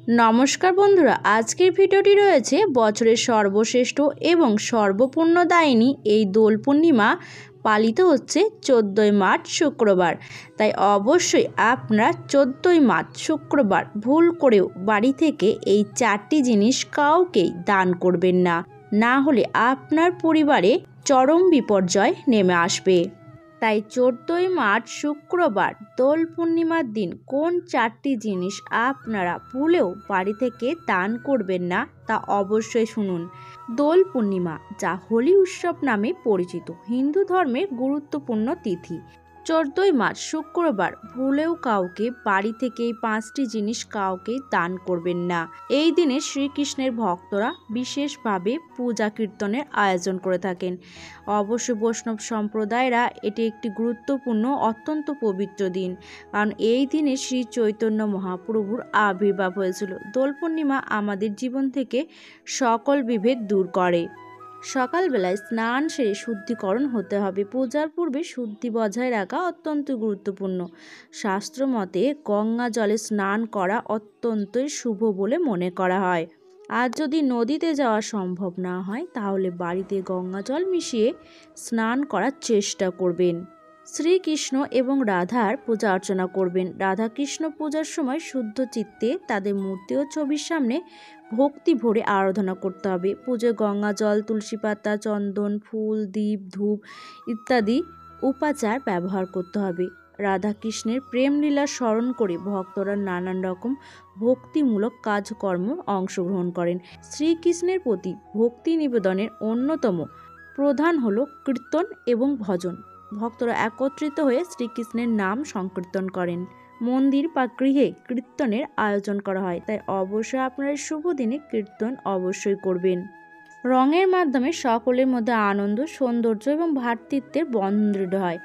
নমস্কার বন্ধুরা, আজকের ভিডিওটি রয়েছে বছরের সর্বশ্রেষ্ঠ এবং সর্বপুণ্যদায়িনী এই দোল পূর্ণিমা পালিত হচ্ছে 14ই মার্চ শুক্রবার। তাই অবশ্যই আপনারা 14ই মার্চ শুক্রবার ভুল করেও বাড়ি থেকে এই 4টি জিনিস কাউকেই দান করবেন না, না হলে আপনার পরিবারে চরম বিপর্যয় নেমে আসবে। তাই 14ই মার্চ শুক্রবার দোল পূর্ণিমার দিন কোন 4টি জিনিস আপনারা ভুলেও বাড়ি থেকে দান করবেন না তা অবশ্যই শুনুন। দোল পূর্ণিমা, যা হোলি উৎসব নামে পরিচিত, হিন্দু ধর্মের গুরুত্বপূর্ণ তিথি। 14ই মার্চ শুক্রবার ভুলেও কাউকে বাড়ি থেকে এই 5টি জিনিস কাউকে দান করবেন না। এই দিনে শ্রীকৃষ্ণের ভক্তরা বিশেষভাবে পূজা কীর্তনের আয়োজন করে থাকেন। অবশ্য বৈষ্ণব সম্প্রদায়রা এটি একটি গুরুত্বপূর্ণ অত্যন্ত পবিত্র দিন, কারণ এই দিনে শ্রী চৈতন্য মহাপ্রভুর আবির্ভাব হয়েছিল। দোল পূর্ণিমা আমাদের জীবন থেকে সকল বিভেদ দূর করে। সকালবেলায় স্নান সেরে শুদ্ধিকরণ হতে হবে। পূজার পূর্বে শুদ্ধি বজায় রাখা অত্যন্ত গুরুত্বপূর্ণ। শাস্ত্র মতে গঙ্গা জলে স্নান করা অত্যন্তই শুভ বলে মনে করা হয়। আর যদি নদীতে যাওয়া সম্ভব না হয় তাহলে বাড়িতে গঙ্গা জল মিশিয়ে স্নান করার চেষ্টা করবেন। শ্রীকৃষ্ণ এবং রাধার পূজা অর্চনা করবেন। রাধা কৃষ্ণ পূজার সময় শুদ্ধ চিত্তে তাদের মূর্তি ও ছবির সামনে ভক্তি ভরে আরাধনা করতে হবে। পুজোয় গঙ্গা জল, তুলসী পাতা, চন্দন, ফুল, দীপ, ধূপ ইত্যাদি উপাচার ব্যবহার করতে হবে। রাধা কৃষ্ণের প্রেমলীলা স্মরণ করে ভক্তরা নানান রকম ভক্তিমূলক কাজকর্ম অংশগ্রহণ করেন। শ্রীকৃষ্ণের প্রতি ভক্তি নিবেদনের অন্যতম প্রধান হল কীর্তন এবং ভজন। ভক্তরা একত্রিত হয়ে শ্রীকৃষ্ণের নাম সংকীর্তন করেন। মন্দির বা গৃহে কীর্তনের আয়োজন করা হয়, তাই অবশ্যই আপনারা শুভ দিনে কীর্তন অবশ্যই করবেন। রঙের মাধ্যমে সকলের মধ্যে আনন্দ, সৌন্দর্য এবং ভ্রাতৃত্বের বন্ধন দৃঢ় হয়।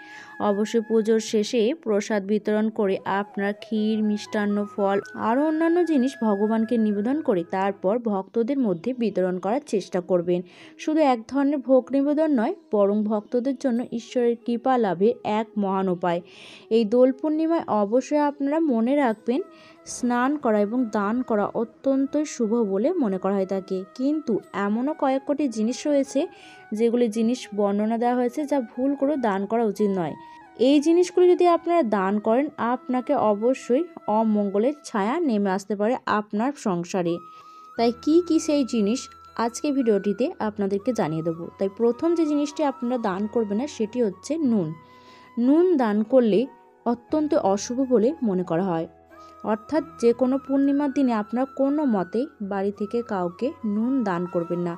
অবশ্যই পুজোর শেষে প্রসাদ বিতরণ করে আপনার ক্ষীর, মিষ্টান্ন, ফল আরও অন্যান্য জিনিস ভগবানকে নিবেদন করে তারপর ভক্তদের মধ্যে বিতরণ করার চেষ্টা করবেন। শুধু এক ধরনের ভোগ নিবেদন নয়, বরং ভক্তদের জন্য ঈশ্বরের কৃপা লাভের এক মহান উপায়। এই দোল পূর্ণিমায় অবশ্যই আপনারা মনে রাখবেন, স্নান করা এবং দান করা অত্যন্তই শুভ বলে মনে করা হয়ে থাকে। কিন্তু এমনও কয়েক কোটি জিনিস রয়েছে যেগুলি জিনিস বর্ণনা দেওয়া হয়েছে যা ভুল করে দান করা উচিত নয়। এই জিনিসগুলি যদি আপনারা দান করেন আপনাকে অবশ্যই অমঙ্গলের ছায়া নেমে আসতে পারে আপনার সংসারে। তাই কি সেই জিনিস আজকে ভিডিওটিতে আপনাদেরকে জানিয়ে দেবো। তাই প্রথম যে জিনিসটি আপনারা দান করবেন না সেটি হচ্ছে নুন। নুন দান করলে অত্যন্ত অশুভ বলে মনে করা হয়। অর্থাৎ যে কোনো পূর্ণিমার দিনে আপনারা কোনো মতেই বাড়ি থেকে কাউকে নুন দান করবেন না।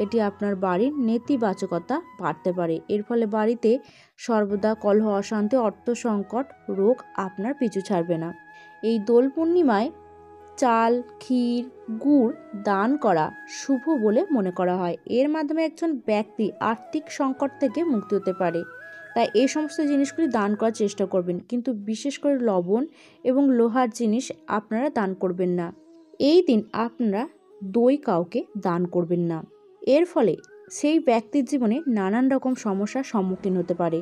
এটি আপনার বাড়ির নেতিবাচকতা বাড়তে পারে। এর ফলে বাড়িতে সর্বদা কলহ, অশান্তি, অর্থ সংকট, রোগ আপনার পিছু ছাড়বে না। এই দোল পূর্ণিমায় চাল, ক্ষীর, গুড় দান করা শুভ বলে মনে করা হয়। এর মাধ্যমে একজন ব্যক্তি আর্থিক সংকট থেকে মুক্তি হতে পারে। তাই এই সমস্ত জিনিসগুলি দান করার চেষ্টা করবেন, কিন্তু বিশেষ করে লবণ এবং লোহার জিনিস আপনারা দান করবেন না। এই দিন আপনারা দই কাউকে দান করবেন না। এর ফলে সেই ব্যক্তির জীবনে নানান রকম সমস্যার সম্মুখীন হতে পারে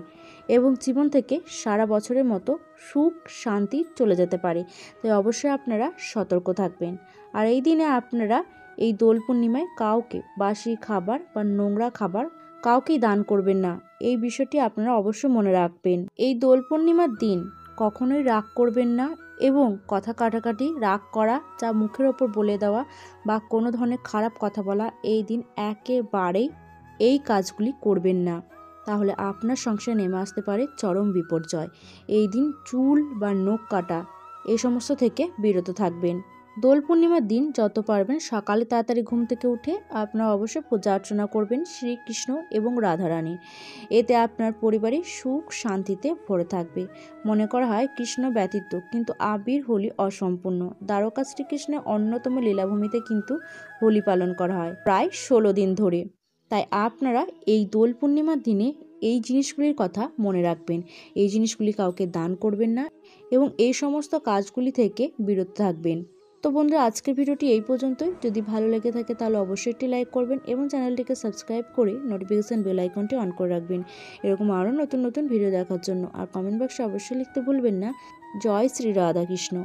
এবং জীবন থেকে সারা বছরের মতো সুখ শান্তি চলে যেতে পারে। তাই অবশ্যই আপনারা সতর্ক থাকবেন। আর এই দিনে আপনারা এই দোল পূর্ণিমায় কাউকে বাসি খাবার বা নোংরা খাবার কাউকেই দান করবেন না। এই বিষয়টি আপনারা অবশ্যই মনে রাখবেন। এই দোল পূর্ণিমার দিন কখনোই রাগ করবেন না এবং কথা কাটাকাটি, রাগ করা, যা মুখের ওপর বলে দেওয়া বা কোনো ধরনের খারাপ কথা বলা, এই দিন একেবারেই এই কাজগুলি করবেন না। তাহলে আপনার সংসারে নেমে আসতে পারে চরম বিপর্যয়। এই দিন চুল বা নখ কাটা এই সমস্ত থেকে বিরত থাকবেন। দোল পূর্ণিমার দিন যত পারবেন সকালে তাড়াতাড়ি ঘুম থেকে উঠে আপনারা অবশ্যই পূজা অর্চনা করবেন শ্রীকৃষ্ণ এবং রাধারানী। এতে আপনার পরিবারে সুখ শান্তিতে ভরে থাকবে। মনে করা হয় কৃষ্ণ ব্যতীত কিন্তু আবির হোলি অসম্পূর্ণ। দ্বারকা শ্রীকৃষ্ণের অন্যতম লীলাভূমিতে কিন্তু হোলি পালন করা হয় প্রায় 16 দিন ধরে। তাই আপনারা এই দোল পূর্ণিমার দিনে এই জিনিসগুলির কথা মনে রাখবেন। এই জিনিসগুলি কাউকে দান করবেন না এবং এই সমস্ত কাজগুলি থেকে বিরত থাকবেন। তো বন্ধুরা, আজকের ভিডিওটি এই পর্যন্তই। যদি ভালো লেগে থাকে তাহলে অবশ্যই একটি লাইক করবেন এবং চ্যানেলটিকে সাবস্ক্রাইব করে নোটিফিকেশান বেল আইকনটি অন করে রাখবেন এরকম আরও নতুন নতুন ভিডিও দেখার জন্য। আর কমেন্ট বক্সে অবশ্যই লিখতে ভুলবেন না জয় শ্রী রাধাকৃষ্ণ।